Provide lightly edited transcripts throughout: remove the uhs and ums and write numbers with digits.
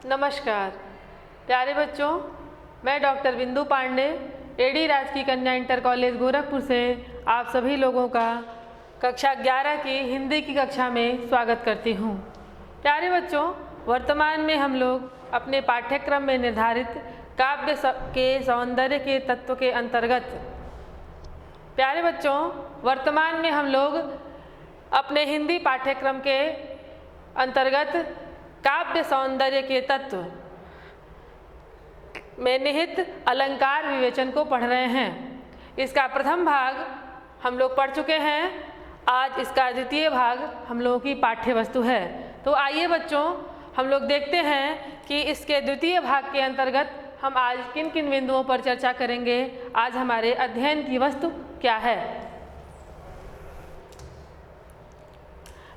नमस्कार प्यारे बच्चों, मैं डॉक्टर बिंदु पांडे एडी राजकीय कन्या इंटर कॉलेज गोरखपुर से आप सभी लोगों का कक्षा 11 की हिंदी की कक्षा में स्वागत करती हूँ। प्यारे बच्चों, वर्तमान में हम लोग अपने पाठ्यक्रम में निर्धारित काव्य के सौंदर्य के तत्व के अंतर्गत प्यारे बच्चों वर्तमान में हम लोग अपने हिंदी पाठ्यक्रम के अंतर्गत काव्य सौंदर्य के तत्व में निहित अलंकार विवेचन को पढ़ रहे हैं। इसका प्रथम भाग हम लोग पढ़ चुके हैं। आज इसका द्वितीय भाग हम लोगों की पाठ्य वस्तु है। तो आइए बच्चों, हम लोग देखते हैं कि इसके द्वितीय भाग के अंतर्गत हम आज किन किन बिंदुओं पर चर्चा करेंगे। आज हमारे अध्ययन की वस्तु क्या है?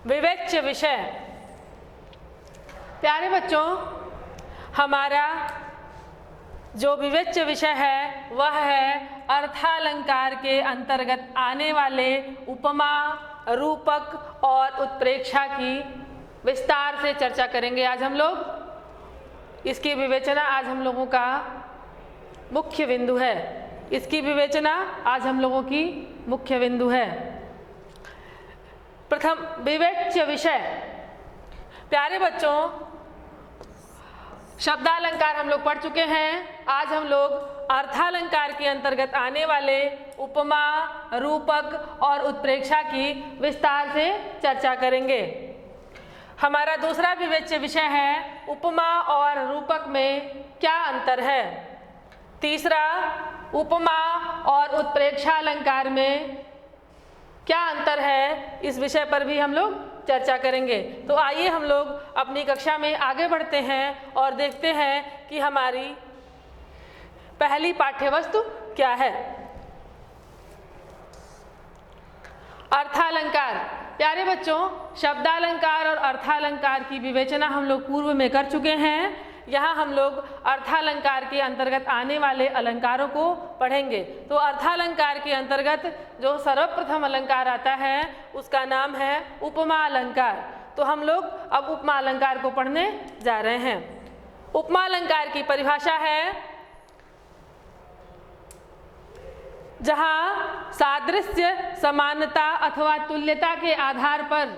विवेच्य विषय। प्यारे बच्चों, हमारा जो विवेच्य विषय है वह है अर्थालंकार के अंतर्गत आने वाले उपमा, रूपक और उत्प्रेक्षा की विस्तार से चर्चा करेंगे। आज हम लोग इसकी विवेचना आज हम लोगों का मुख्य बिंदु है। इसकी विवेचना आज हम लोगों की मुख्य बिंदु है। प्रथम विवेच्य विषय। प्यारे बच्चों, शब्दालंकार हम लोग पढ़ चुके हैं। आज हम लोग अर्थालंकार के अंतर्गत आने वाले उपमा, रूपक और उत्प्रेक्षा की विस्तार से चर्चा करेंगे। हमारा दूसरा विवेच्य विषय है उपमा और रूपक में क्या अंतर है। तीसरा, उपमा और उत्प्रेक्षा अलंकार में क्या अंतर है, इस विषय पर भी हम लोग चर्चा करेंगे। तो आइए हम लोग अपनी कक्षा में आगे बढ़ते हैं और देखते हैं कि हमारी पहली पाठ्य वस्तु क्या है। अर्थालंकार। प्यारे बच्चों, शब्दालंकार और अर्थालंकार की विवेचना हम लोग पूर्व में कर चुके हैं। यहाँ हम लोग अर्थालंकार के अंतर्गत आने वाले अलंकारों को पढ़ेंगे। तो अर्थालंकार के अंतर्गत जो सर्वप्रथम अलंकार आता है उसका नाम है उपमा अलंकार। तो हम लोग अब उपमा अलंकार को पढ़ने जा रहे हैं। उपमा अलंकार की परिभाषा है जहाँ सादृश्य, समानता अथवा तुल्यता के आधार पर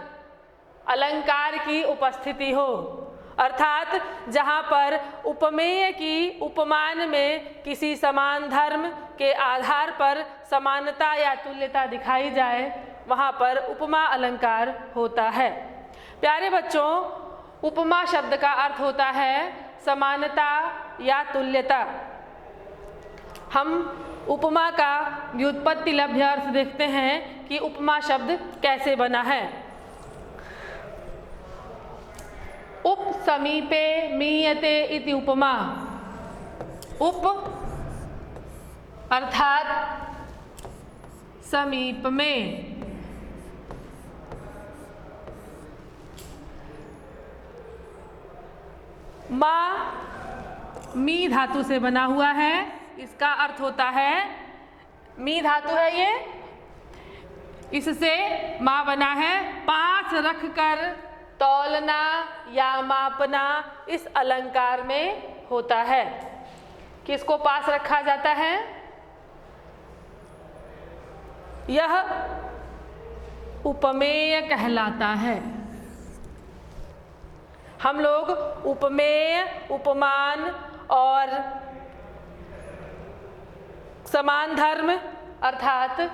अलंकार की उपस्थिति हो, अर्थात जहाँ पर उपमेय की उपमान में किसी समान धर्म के आधार पर समानता या तुल्यता दिखाई जाए, वहाँ पर उपमा अलंकार होता है। प्यारे बच्चों, उपमा शब्द का अर्थ होता है समानता या तुल्यता। हम उपमा का व्युत्पत्ति लभ्य अर्थ देखते हैं कि उपमा शब्द कैसे बना है। उप समीपे मीयते इति उपमा। उप अर्थात समीप में, मा मी धातु से बना हुआ है। इसका अर्थ होता है, मी धातु है ये, इससे मा बना है। पास रखकर तौलना या मापना इस अलंकार में होता है। किसको पास रखा जाता है? यह उपमेय कहलाता है। हम लोग उपमेय, उपमान और समान धर्म अर्थात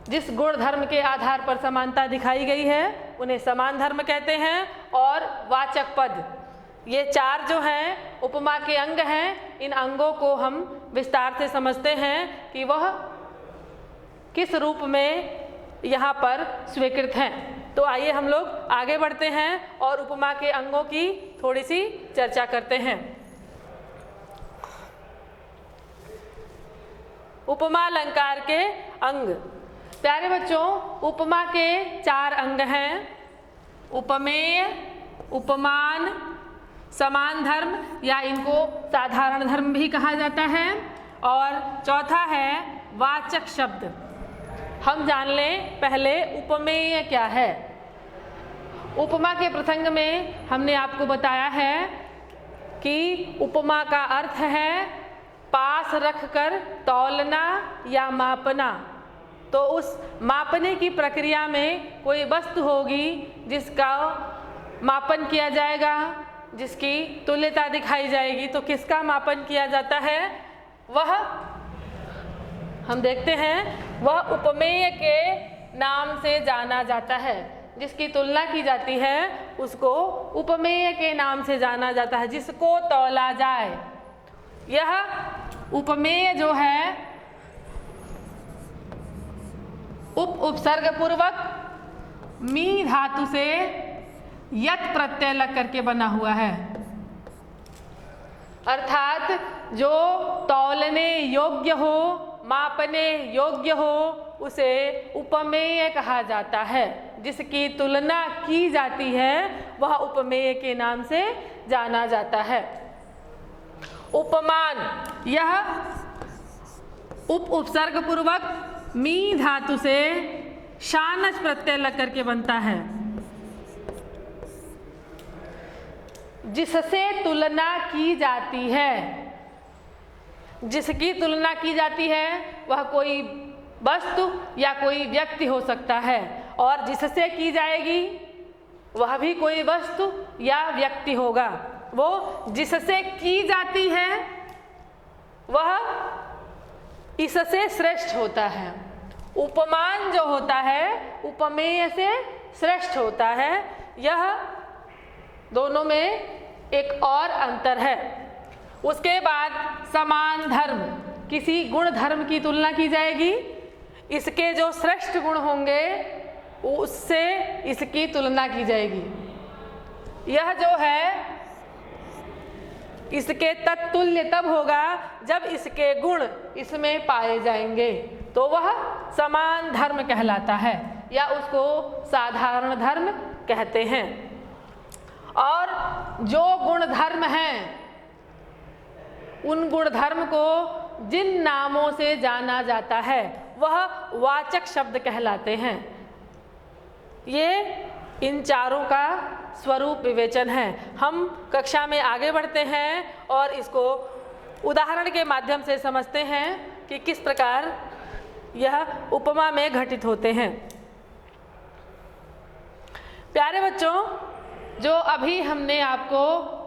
जिस गुण धर्म के आधार पर समानता दिखाई गई है उन्हें समान धर्म कहते हैं। और वाचक पद, ये चार जो हैं उपमा के अंग हैं। इन अंगों को हम विस्तार से समझते हैं कि वह किस रूप में यहाँ पर स्वीकृत हैं। तो आइए हम लोग आगे बढ़ते हैं और उपमा के अंगों की थोड़ी सी चर्चा करते हैं। उपमा अलंकार के अंग। प्यारे बच्चों, उपमा के चार अंग हैं: उपमेय, उपमान, समान धर्म या इनको साधारण धर्म भी कहा जाता है, और चौथा है वाचक शब्द। हम जान लें पहले उपमेय क्या है। उपमा के प्रसंग में हमने आपको बताया है कि उपमा का अर्थ है पास रखकर तौलना या मापना। तो उस मापने की प्रक्रिया में कोई वस्तु होगी जिसका मापन किया जाएगा, जिसकी तुल्यता दिखाई जाएगी। तो किसका मापन किया जाता है? वह हम देखते हैं वह उपमेय के नाम से जाना जाता है। जिसकी तुलना की जाती है उसको उपमेय के नाम से जाना जाता है, जिसको तौला जाए। यह उपमेय जो है उपसर्ग पूर्वक मी धातु से यत प्रत्यय लग करके बना हुआ है, अर्थात जो तौलने योग्य हो, मापने योग्य हो, उसे उपमेय कहा जाता है। जिसकी तुलना की जाती है वह उपमेय के नाम से जाना जाता है। उपमान, यह उपसर्ग पूर्वक मी धातु से शानच प्रत्यय लग करके बनता है। जिससे तुलना की जाती है, जिसकी तुलना की जाती है वह कोई वस्तु या कोई व्यक्ति हो सकता है, और जिससे की जाएगी वह भी कोई वस्तु या व्यक्ति होगा। वो जिससे की जाती है वह इससे श्रेष्ठ होता है। उपमान जो होता है उपमेय से श्रेष्ठ होता है। यह दोनों में एक और अंतर है। उसके बाद समान धर्म, किसी गुण धर्म की तुलना की जाएगी। इसके जो श्रेष्ठ गुण होंगे उससे इसकी तुलना की जाएगी। यह जो है इसके तत्तुल्य तब होगा जब इसके गुण इसमें पाए जाएंगे, तो वह समान धर्म कहलाता है या उसको साधारण धर्म कहते हैं। और जो गुण धर्म हैं उन गुण धर्म को जिन नामों से जाना जाता है वह वाचक शब्द कहलाते हैं। ये इन चारों का स्वरूप विवेचन है। हम कक्षा में आगे बढ़ते हैं और इसको उदाहरण के माध्यम से समझते हैं कि किस प्रकार यह उपमा में घटित होते हैं। प्यारे बच्चों, जो अभी हमने आपको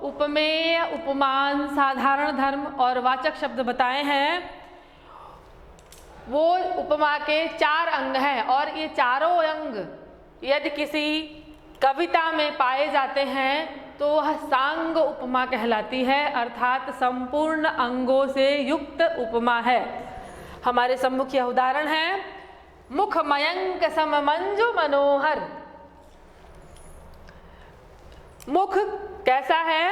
उपमेय, उपमान, साधारण धर्म और वाचक शब्द बताए हैं वो उपमा के 4 अंग हैं, और ये चारों अंग यदि किसी कविता में पाए जाते हैं तो वह सांग उपमा कहलाती है, अर्थात संपूर्ण अंगों से युक्त उपमा है। हमारे सम्मुख यह उदाहरण है, मुख मयंक सम मंजु मनोहर। मुख कैसा है?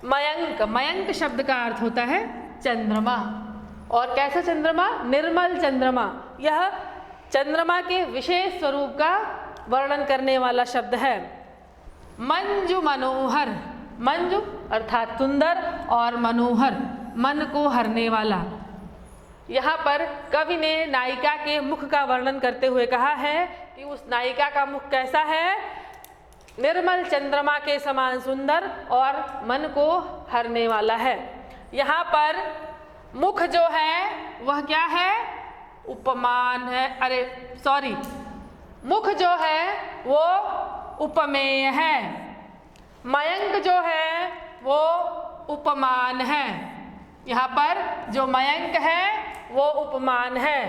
मयंक। मयंक शब्द का अर्थ होता है चंद्रमा। और कैसा चंद्रमा? निर्मल चंद्रमा। यह चंद्रमा के विशेष स्वरूप का वर्णन करने वाला शब्द है। मंजु मनोहर, मंजु अर्थात सुंदर और मनोहर मन को हरने वाला। यहाँ पर कवि ने नायिका के मुख का वर्णन करते हुए कहा है कि उस नायिका का मुख कैसा है? निर्मल चंद्रमा के समान सुंदर और मन को हरने वाला है। यहाँ पर मुख जो है वह क्या है? उपमान है। मुख जो है वो उपमेय है। मयंक जो है वो उपमान है। यहाँ पर जो मयंक है वो उपमान है,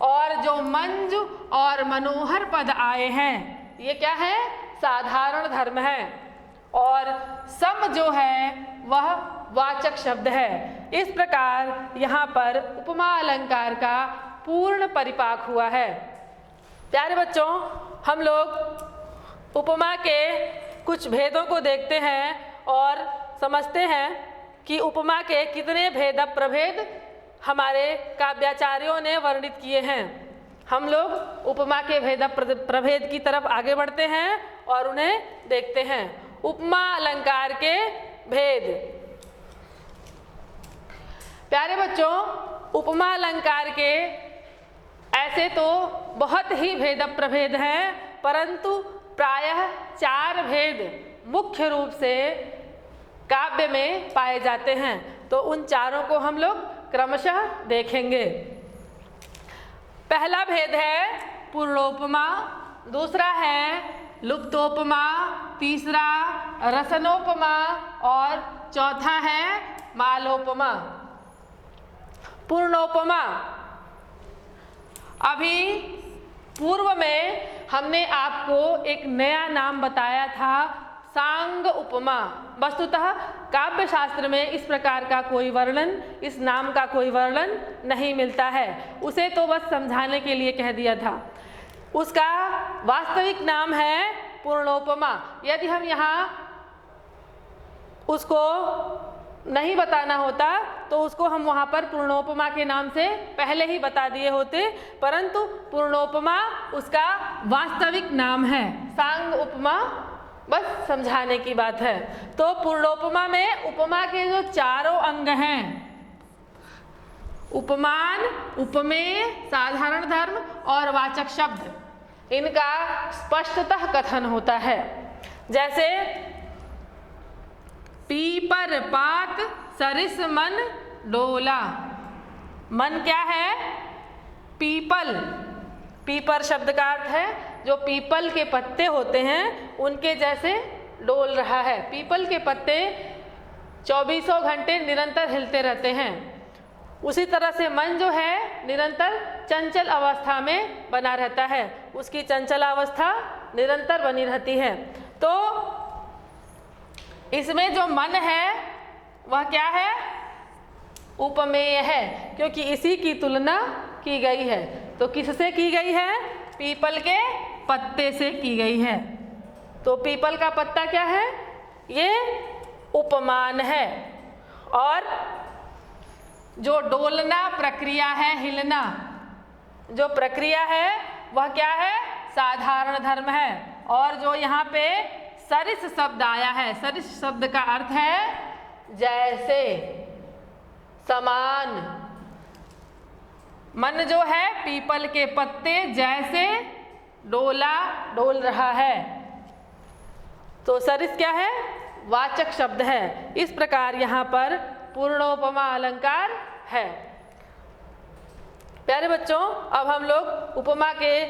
और जो मंजु और मनोहर पद आए हैं ये क्या है? साधारण धर्म है। और सम जो है वह वाचक शब्द है। इस प्रकार यहाँ पर उपमा अलंकार का पूर्ण परिपाक हुआ है। प्यारे बच्चों, हम लोग उपमा के कुछ भेदों को देखते हैं और समझते हैं कि उपमा के कितने भेद प्रभेद हमारे काव्याचार्यों ने वर्णित किए हैं। हम लोग उपमा के भेद प्रभेद की तरफ आगे बढ़ते हैं और उन्हें देखते हैं। उपमा अलंकार के भेद। प्यारे बच्चों, उपमा अलंकार के ऐसे तो बहुत ही भेद प्रभेद हैं, परंतु प्रायः 4 भेद मुख्य रूप से काव्य में पाए जाते हैं। तो उन चारों को हम लोग क्रमशः देखेंगे। पहला भेद है पूर्णोपमा, दूसरा है लुप्तोपमा, तीसरा रसनोपमा और चौथा है मालोपमा। पूर्णोपमा, अभी पूर्व में हमने आपको एक नया नाम बताया था, सांग उपमा। वस्तुतः काव्य शास्त्र में इस प्रकार का कोई वर्णन, इस नाम का कोई वर्णन नहीं मिलता है, उसे तो बस समझाने के लिए कह दिया था। उसका वास्तविक नाम है पूर्णोपमा। यदि हम यहाँ उसको नहीं बताना होता तो उसको हम वहाँ पर पूर्णोपमा के नाम से पहले ही बता दिए होते, परंतु पूर्णोपमा उसका वास्तविक नाम है। सांग उपमा बस समझाने की बात है। तो पूर्णोपमा में उपमा के जो चारों अंग हैं, उपमान, उपमेय, साधारण धर्म और वाचक शब्द, इनका स्पष्टतः कथन होता है। जैसे पीपर पात सरिस मन डोला। मन क्या है? पीपल। पीपर शब्द का अर्थ है जो पीपल के पत्ते होते हैं उनके जैसे डोल रहा है। पीपल के पत्ते 24 घंटे निरंतर हिलते रहते हैं, उसी तरह से मन जो है निरंतर चंचल अवस्था में बना रहता है, उसकी चंचल अवस्था निरंतर बनी रहती है। तो इसमें जो मन है वह क्या है? उपमेय है, क्योंकि इसी की तुलना की गई है। तो किससे की गई है? पीपल के पत्ते से की गई है। तो पीपल का पत्ता क्या है? ये उपमान है। और जो डोलना प्रक्रिया है, हिलना जो प्रक्रिया है वह क्या है? साधारण धर्म है। और जो यहाँ पे सरिस शब्द आया है, सरिस शब्द का अर्थ है जैसे, समान। मन जो है पीपल के पत्ते जैसे डोल रहा है। तो सरिस क्या है? वाचक शब्द है। इस प्रकार यहाँ पर पूर्णोपमा अलंकार है। प्यारे बच्चों, अब हम लोग उपमा के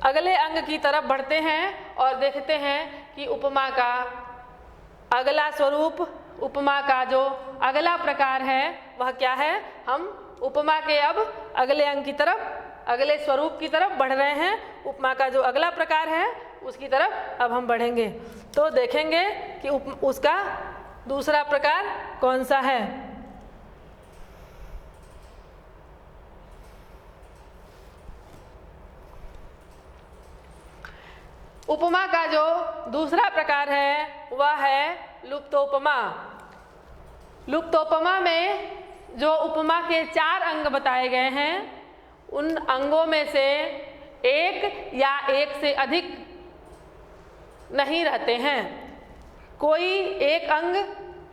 अगले अंग की तरफ बढ़ते हैं और देखते हैं कि उपमा का अगला स्वरूप, उपमा का जो अगला प्रकार है वह क्या है। हम उपमा के अब अगले अंग की तरफ, अगले स्वरूप की तरफ बढ़ रहे हैं। उपमा का जो अगला प्रकार है उसकी तरफ अब हम बढ़ेंगे, तो देखेंगे कि उसका दूसरा प्रकार कौन सा है। उपमा का जो दूसरा प्रकार है वह है लुप्तोपमा। लुप्तोपमा में जो उपमा के 4 अंग बताए गए हैं, उन अंगों में से एक या एक से अधिक नहीं रहते हैं। कोई एक अंग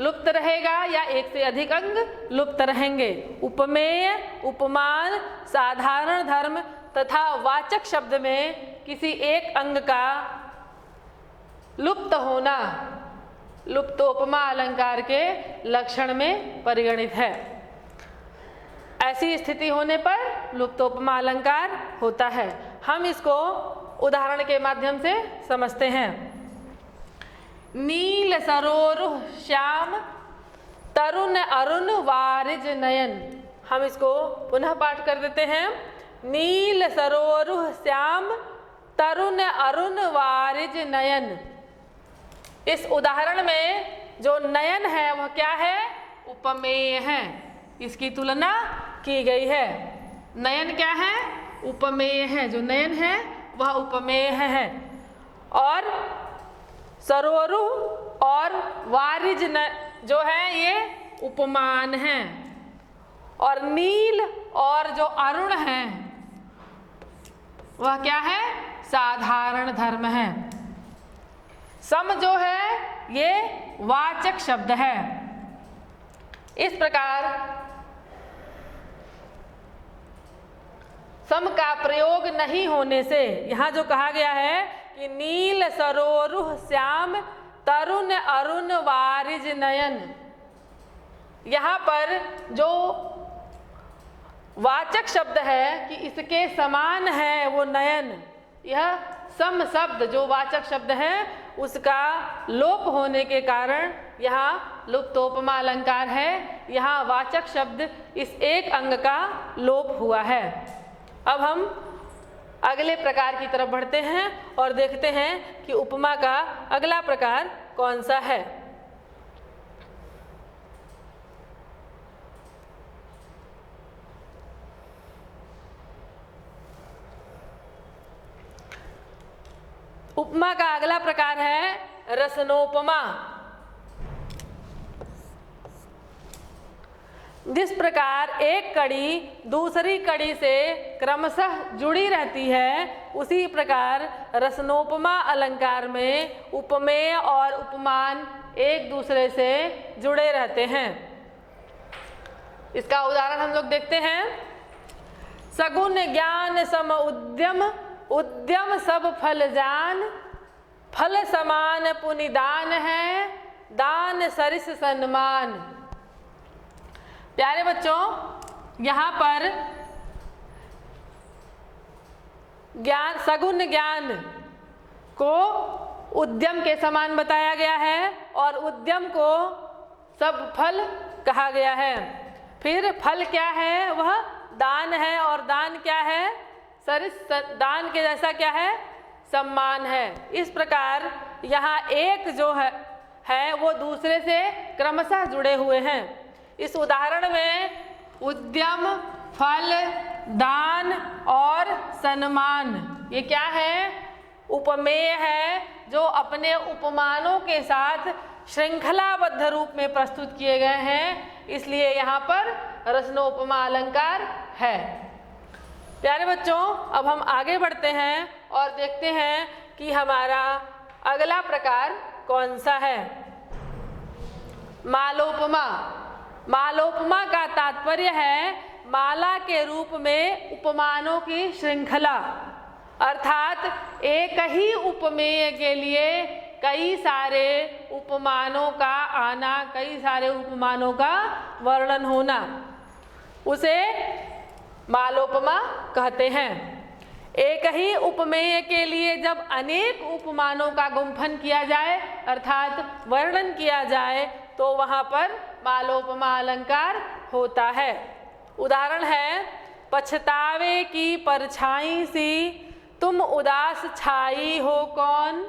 लुप्त रहेगा या एक से अधिक अंग लुप्त रहेंगे। उपमेय, उपमान, साधारण धर्म तथा वाचक शब्द में किसी एक अंग का लुप्त होना लुप्तोपमा अलंकार के लक्षण में परिगणित है। ऐसी स्थिति होने पर लुप्तोपमा अलंकार होता है। हम इसको उदाहरण के माध्यम से समझते हैं। नील सरोरुह श्याम तरुण अरुण वारिज नयन। हम इसको पुनः पाठ कर देते हैं। नील सरोरुह श्याम तरुण अरुण वारिज नयन। इस उदाहरण में जो नयन है वह क्या है? उपमेय है। इसकी तुलना की गई है। नयन क्या है? उपमेय है। जो नयन है वह उपमेय है। और सरोरुह और वारिज जो है ये उपमान है। और नील और जो अरुण है वह क्या है? साधारण धर्म है। सम जो है ये वाचक शब्द है। इस प्रकार सम का प्रयोग नहीं होने से यहाँ जो कहा गया है कि नील सरोरुह श्याम तरुण अरुण वारिज नयन। यहाँ पर जो वाचक शब्द है कि इसके समान है वो नयन, यह सम शब्द जो वाचक शब्द है उसका लोप होने के कारण यहाँ लुप्तोपमा अलंकार है। यहाँ वाचक शब्द इस एक अंग का लोप हुआ है। अब हम अगले प्रकार की तरफ बढ़ते हैं और देखते हैं कि उपमा का अगला प्रकार कौन सा है। उपमा का अगला प्रकार है रसनोपमा। जिस प्रकार एक कड़ी दूसरी कड़ी से क्रमशः जुड़ी रहती है, उसी प्रकार रसनोपमा अलंकार में उपमेय और उपमान एक दूसरे से जुड़े रहते हैं। इसका उदाहरण हम लोग देखते हैं। सगुन ज्ञान सम उद्यम, उद्यम सब फल जान, फल समान पुनि दान है, दान सरिस सन्मान। प्यारे बच्चों, यहाँ पर ज्ञान, सगुन ज्ञान को उद्यम के समान बताया गया है और उद्यम को सब फल कहा गया है। फिर फल क्या है? वह दान है, और दान क्या है? सरिस, दान के जैसा क्या है? सम्मान है। इस प्रकार यहाँ एक जो है वो दूसरे से क्रमशः जुड़े हुए हैं। इस उदाहरण में उद्यम, फल, दान और सम्मान ये क्या है? उपमेय है, जो अपने उपमानों के साथ श्रृंखलाबद्ध रूप में प्रस्तुत किए गए हैं, इसलिए यहाँ पर रसनोपमा अलंकार है। प्यारे बच्चों, अब हम आगे बढ़ते हैं और देखते हैं कि हमारा अगला प्रकार कौन सा है। मालोपमा। मालोपमा का तात्पर्य है माला के रूप में उपमानों की श्रृंखला, अर्थात एक ही उपमेय के लिए कई सारे उपमानों का आना, कई सारे उपमानों का वर्णन होना, उसे मालोपमा कहते हैं। एक ही उपमेय के लिए जब अनेक उपमानों का गुंफन किया जाए अर्थात वर्णन किया जाए तो वहाँ पर मालोपमा अलंकार होता है। उदाहरण है, पछतावे की परछाई सी तुम उदास छाई हो कौन,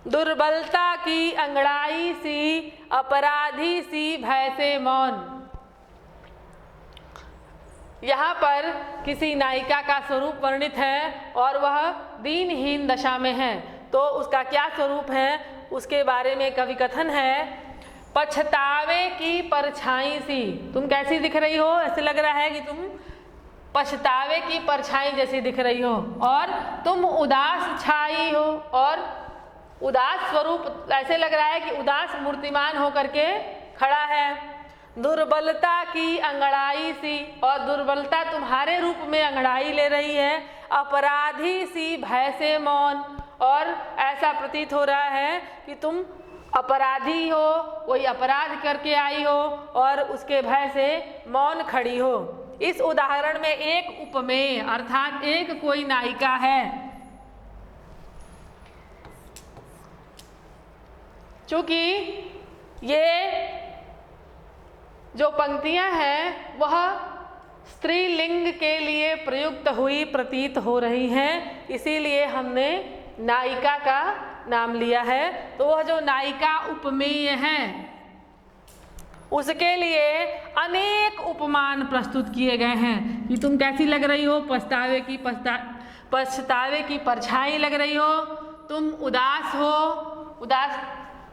दुर्बलता की अंगड़ाई सी अपराधी सी भय से मौन। यहाँ पर किसी नायिका का स्वरूप वर्णित है और वह दीनहीन दशा में है, तो उसका क्या स्वरूप है उसके बारे में कवि कथन है। पछतावे की परछाई सी, तुम कैसी दिख रही हो? ऐसे लग रहा है कि तुम पछतावे की परछाई जैसी दिख रही हो, और तुम उदास छाई हो, और उदास स्वरूप ऐसे लग रहा है कि उदास मूर्तिमान होकर के खड़ा है। दुर्बलता की अंगड़ाई सी, और दुर्बलता तुम्हारे रूप में अंगड़ाई ले रही है। अपराधी सी भय से मौन, और ऐसा प्रतीत हो रहा है कि तुम अपराधी हो, कोई अपराध करके आई हो और उसके भय से मौन खड़ी हो। इस उदाहरण में एक उपमेय अर्थात एक कोई नायिका है। चूंकि ये जो पंक्तियां हैं वह स्त्रीलिंग के लिए प्रयुक्त हुई प्रतीत हो रही हैं, इसीलिए हमने नायिका का नाम लिया है। तो वह जो नायिका उपमेय है उसके लिए अनेक उपमान प्रस्तुत किए गए हैं कि तुम कैसी लग रही हो? पछतावे की परछाई लग रही हो, तुम उदास हो, उदास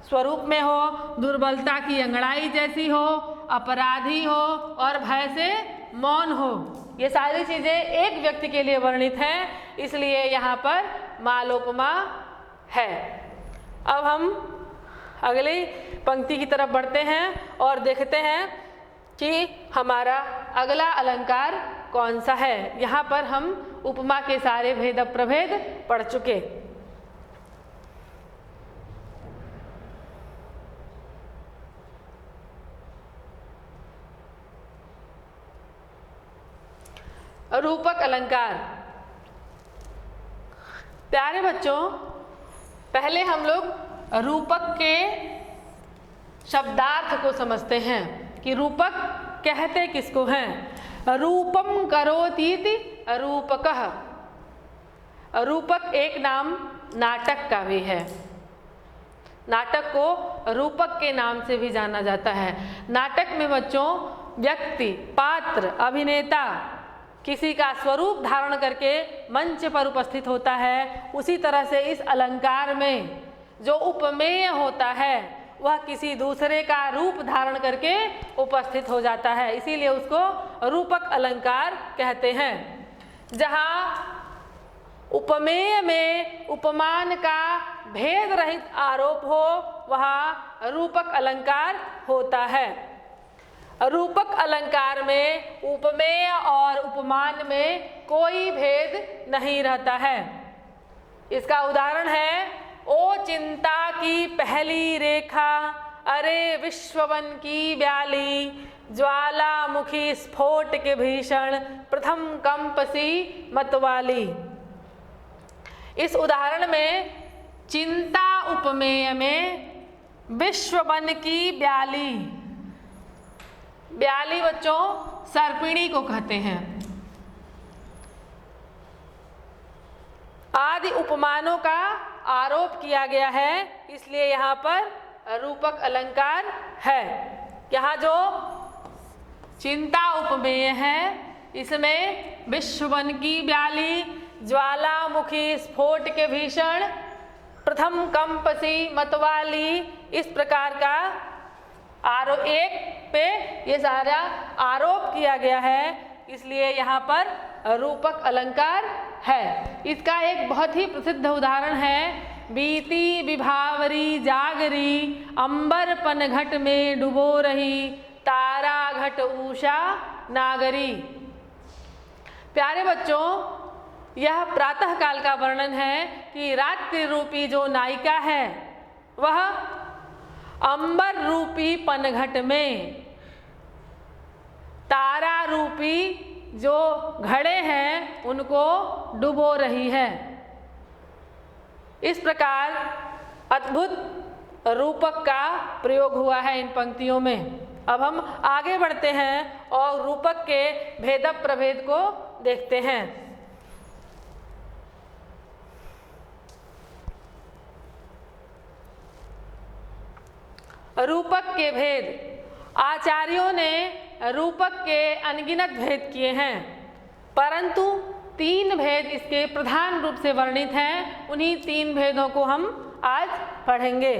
स्वरूप में हो, दुर्बलता की अंगड़ाई जैसी हो, अपराधी हो और भय से मौन हो। ये सारी चीज़ें एक व्यक्ति के लिए वर्णित हैं, इसलिए यहाँ पर मालोपमा है। अब हम अगली पंक्ति की तरफ बढ़ते हैं और देखते हैं कि हमारा अगला अलंकार कौन सा है। यहाँ पर हम उपमा के सारे भेद प्रभेद पढ़ चुके। रूपक अलंकार। प्यारे बच्चों, पहले हम लोग रूपक के शब्दार्थ को समझते हैं कि रूपक कहते किसको हैं। रूपम करोतीति रूपकः। रूपक एक नाम नाटक का भी है। नाटक को रूपक के नाम से भी जाना जाता है। नाटक में बच्चों व्यक्ति, पात्र, अभिनेता किसी का स्वरूप धारण करके मंच पर उपस्थित होता है। उसी तरह से इस अलंकार में जो उपमेय होता है वह किसी दूसरे का रूप धारण करके उपस्थित हो जाता है, इसीलिए उसको रूपक अलंकार कहते हैं। जहाँ उपमेय में उपमान का भेद रहित आरोप हो वहाँ रूपक अलंकार होता है। रूपक अलंकार में उपमेय और उपमान में कोई भेद नहीं रहता है। इसका उदाहरण है, ओ चिंता की पहली रेखा, अरे विश्ववन की ब्याली, ज्वालामुखी स्फोट के भीषण, प्रथम कंपसी मतवाली। इस उदाहरण में चिंता उपमेय में विश्ववन की ब्याली, ब्याली बच्चों सर्पिणी को कहते हैं, आदि उपमानों का आरोप किया गया है, इसलिए यहाँ पर रूपक अलंकार है। यहाँ जो चिंता उपमेय है इसमें विश्ववन की ब्याली, ज्वालामुखी स्फोट के भीषण, प्रथम कंपसी मतवाली, इस प्रकार का आरोप, एक पे ये सारा आरोप किया गया है, इसलिए यहाँ पर रूपक अलंकार है। इसका एक बहुत ही प्रसिद्ध उदाहरण है, बीती विभावरी जागरी, अंबर पन घट में डुबो रही, तारा घट उषा नागरी। प्यारे बच्चों, यह प्रातः काल का वर्णन है कि रात्रि रूपी जो नायिका है वह अंबर रूपी पनघट में तारा रूपी जो घड़े हैं उनको डुबो रही है। इस प्रकार अद्भुत रूपक का प्रयोग हुआ है इन पंक्तियों में। अब हम आगे बढ़ते हैं और रूपक के भेद प्रभेद को देखते हैं। रूपक के भेद। आचार्यों ने रूपक के अनगिनत भेद किए हैं, परंतु 3 भेद इसके प्रधान रूप से वर्णित हैं। उन्हीं 3 भेदों को हम आज पढ़ेंगे।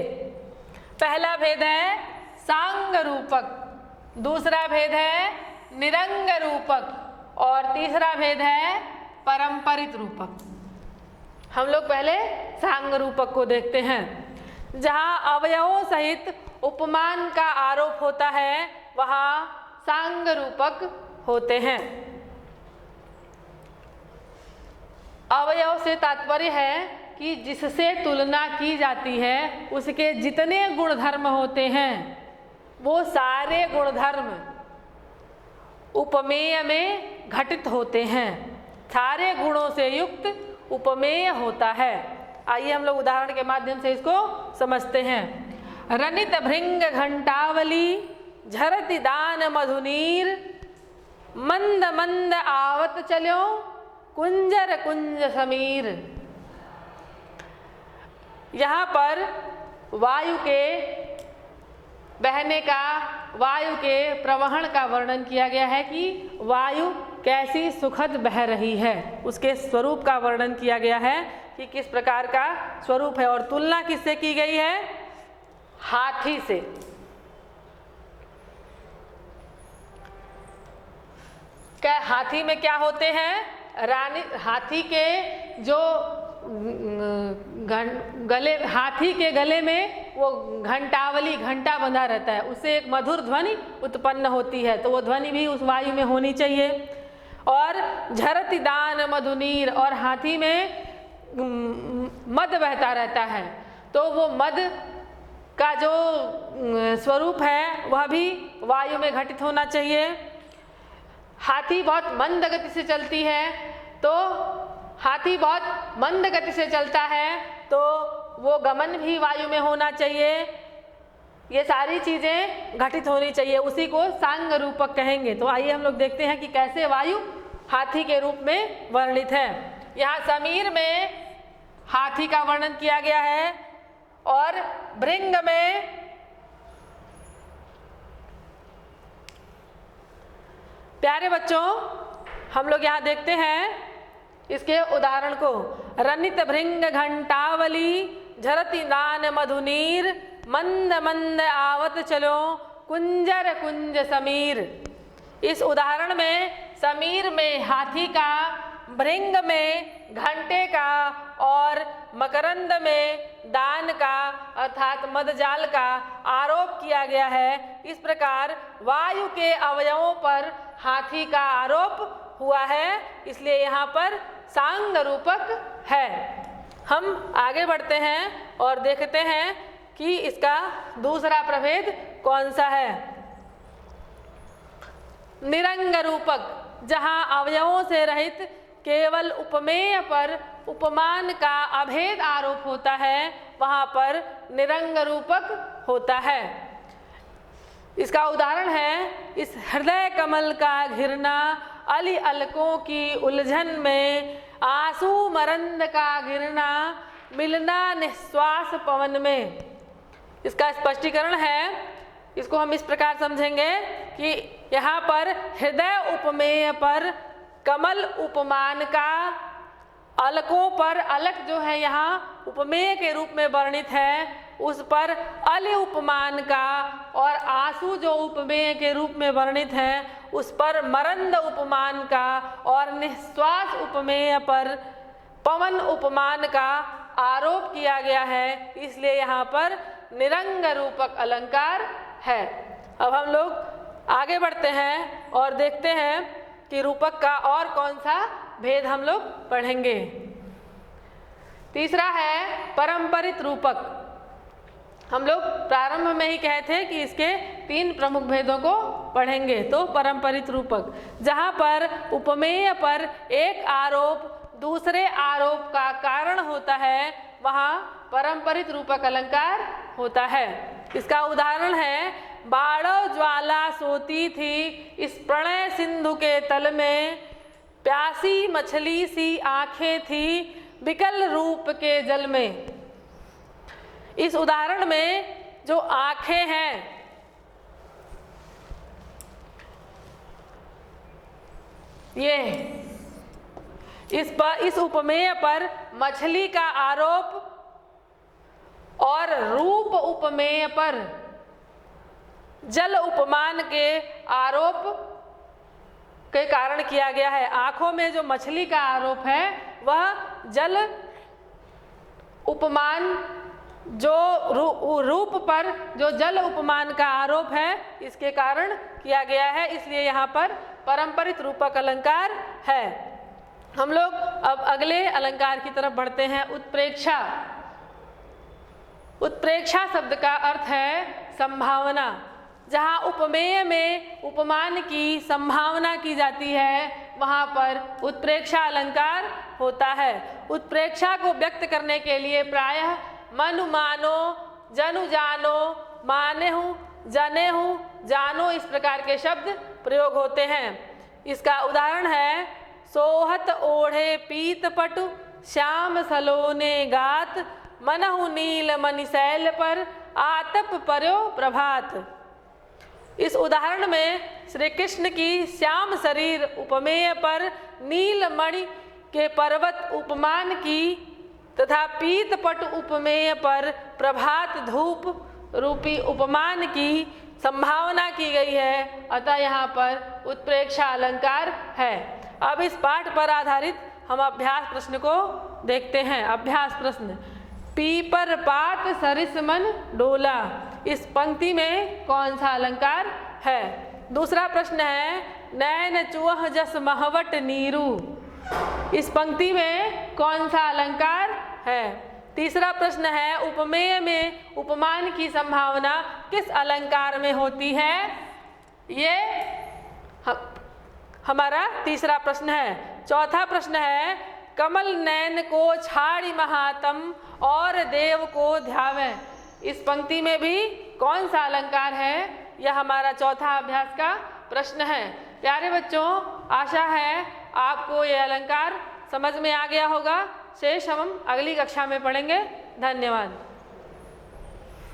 पहला भेद है सांग रूपक, दूसरा भेद है निरंग रूपक और तीसरा भेद है परंपरित रूपक। हम लोग पहले सांग रूपक को देखते हैं। जहाँ अवयवों सहित उपमान का आरोप होता है वहाँ सांग रूपक होते हैं। अवयव से तात्पर्य है कि जिससे तुलना की जाती है उसके जितने गुणधर्म होते हैं वो सारे गुणधर्म उपमेय में घटित होते हैं। सारे गुणों से युक्त उपमेय होता है। आइए हम लोग उदाहरण के माध्यम से इसको समझते हैं। रनित भृंग घंटावली, झरति दान मधुनीर, मंद मंद आवत चलो, कुंजर कुंज समीर। यहाँ पर वायु के बहने का, वायु के प्रवहन का वर्णन किया गया है कि वायु कैसी सुखद बह रही है। उसके स्वरूप का वर्णन किया गया है कि किस प्रकार का स्वरूप है और तुलना किससे की गई है? हाथी से। क्या हाथी में क्या होते हैं? रानी, हाथी के जो गले, हाथी के गले में वो घंटावली, घंटा बंधा रहता है, उससे एक मधुर ध्वनि उत्पन्न होती है, तो वो ध्वनि भी उस वायु में होनी चाहिए। और झरति दान मधुनीर, और हाथी में मद बहता रहता है, तो वो मद का जो स्वरूप है वह भी वायु में घटित होना चाहिए। हाथी बहुत मंद गति से चलती है, तो हाथी बहुत मंद गति से चलता है तो वो गमन भी वायु में होना चाहिए। ये सारी चीज़ें घटित होनी चाहिए, उसी को सांग रूपक कहेंगे। तो आइए हम लोग देखते हैं कि कैसे वायु हाथी के रूप में वर्णित है। यहाँ समीर में हाथी का वर्णन किया गया है और भृंग में प्यारे बच्चों हम लोग यहाँ देखते हैं इसके उदाहरण को। रनित भृंग घंटावली झरति नान मधुनीर मंद मंद आवत चलो कुंजर कुंज समीर। इस उदाहरण में समीर में हाथी का, भृंग में घंटे का और मकरंद में दान का अर्थात मदजाल का आरोप किया गया है। इस प्रकार वायु के अवयवों पर हाथी का आरोप हुआ है, इसलिए यहाँ पर सांग रूपक है। हम आगे बढ़ते हैं और देखते हैं कि इसका दूसरा प्रभेद कौन सा है। निरंग रूपक, जहाँ अवयवों से रहित केवल उपमेय पर उपमान का अभेद आरोप होता है, वहाँ पर निरंग रूपक होता है। इसका उदाहरण है इस हृदय कमल का घिरना अली अलकों की उलझन में, आंसू मरंद का गिरना मिलना निश्वास पवन में। इसका स्पष्टीकरण है, इसको हम इस प्रकार समझेंगे कि यहाँ पर हृदय उपमेय पर कमल उपमान का, अलकों पर, अलक जो है यहाँ उपमेय के रूप में वर्णित है, उस पर अली उपमान का, और आंसू जो उपमेय के रूप में वर्णित है उस पर मरंद उपमान का, और निश्वास उपमेय पर पवन उपमान का आरोप किया गया है, इसलिए यहाँ पर निरंग रूपक अलंकार है। अब हम लोग आगे बढ़ते हैं और देखते हैं कि रूपक का और कौन सा भेद हम लोग पढ़ेंगे। तीसरा है परंपरित रूपक। हम लोग प्रारंभ में ही कहे थे कि इसके 3 प्रमुख भेदों को पढ़ेंगे। तो परंपरित रूपक, जहाँ पर उपमेय पर एक आरोप दूसरे आरोप का कारण होता है, वहाँ परंपरित रूपक अलंकार होता है। इसका उदाहरण है बाड़ो ज्वाला सोती थी इस प्रणय सिंधु के तल में, प्यासी मछली सी आंखें थी विकल रूप के जल में। इस उदाहरण में जो आंखें हैं ये इस उपमेय पर मछली का आरोप और रूप उपमेय पर जल उपमान के आरोप के कारण किया गया है। आंखों में जो मछली का आरोप है वह जल उपमान, जो रूप पर जो जल उपमान का आरोप है इसके कारण किया गया है, इसलिए यहाँ पर परंपरित रूपक अलंकार है। हम लोग अब अगले अलंकार की तरफ बढ़ते हैं। उत्प्रेक्षा। उत्प्रेक्षा शब्द का अर्थ है संभावना। जहाँ उपमेय में उपमान की संभावना की जाती है वहाँ पर उत्प्रेक्षा अलंकार होता है। उत्प्रेक्षा को व्यक्त करने के लिए प्रायः मनु मानो, जनु जानो, माने हूँ, जने हूँ, जानो इस प्रकार के शब्द प्रयोग होते हैं। इसका उदाहरण है सोहत ओढ़े पीत पटु श्याम सलोने गात, मनहु नील मणिशैल पर आतप पर्यो प्रभात। इस उदाहरण में श्री कृष्ण की श्याम शरीर उपमेय पर नील मणि के पर्वत उपमान की तथा पीतपट उपमेय पर प्रभात धूप रूपी उपमान की संभावना की गई है, अतः यहाँ पर उत्प्रेक्षा अलंकार है। अब इस पाठ पर आधारित हम अभ्यास प्रश्न को देखते हैं। अभ्यास प्रश्न, पीपर पात सरिस मन डोला, इस पंक्ति में कौन सा अलंकार है? दूसरा प्रश्न है नैन चुह जस महवट नीरू, इस पंक्ति में कौन सा अलंकार है? तीसरा प्रश्न है उपमेय में उपमान की संभावना किस अलंकार में होती है? ये हमारा तीसरा प्रश्न है। चौथा प्रश्न है, कमल नयन को छाड़ी महात्म और देव को ध्यावे। इस पंक्ति में भी कौन सा अलंकार है, यह हमारा चौथा अभ्यास का प्रश्न है। प्यारे बच्चों, आशा है आपको यह अलंकार समझ में आ गया होगा। शेष हम अगली कक्षा में पढ़ेंगे। धन्यवाद।